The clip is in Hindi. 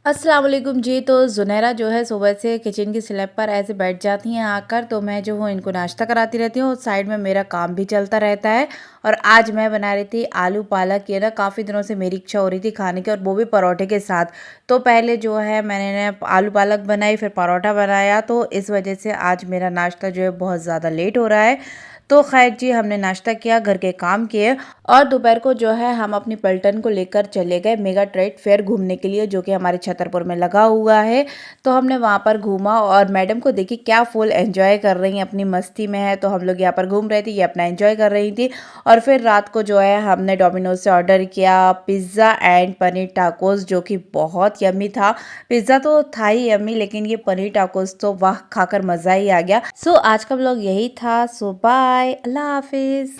अस्सलाम वालेकुम जी। तो ज़ुनैरा जो है सुबह से किचन की स्लैब पर ऐसे बैठ जाती हैं आकर, तो मैं जो हूँ इनको नाश्ता कराती रहती हूँ और साइड में मेरा काम भी चलता रहता है। और आज मैं बना रही थी आलू पालक, ये ना काफ़ी दिनों से मेरी इच्छा हो रही थी खाने की, और वो भी परोठे के साथ। तो पहले जो है मैंने ना आलू पालक बनाई, फिर परोठा बनाया, तो इस वजह से आज मेरा नाश्ता जो है बहुत ज़्यादा लेट हो रहा है। तो खैर जी, हमने नाश्ता किया, घर के काम किए, और दोपहर को जो है हम अपनी पलटन को लेकर चले गए मेगा ट्रेड फेयर घूमने के लिए, जो कि हमारे छतरपुर में लगा हुआ है। तो हमने वहाँ पर घूमा, और मैडम को देखी क्या फुल एंजॉय कर रही हैं, अपनी मस्ती में है। तो हम लोग यहाँ पर घूम रहे थे, ये अपना एंजॉय कर रही थी। और फिर रात को जो है हमने डोमिनोज से ऑर्डर किया पिज़्ज़ा एंड पनीर टाकोस, जो कि बहुत यम्मी था। पिज़्ज़ा तो था ही यम्मी, लेकिन ये पनीर टाकोस तो वाह, खाकर मज़ा ही आ गया। सो आज का व्लॉग यही था। सो बाय, अल्लाह हाफिज़।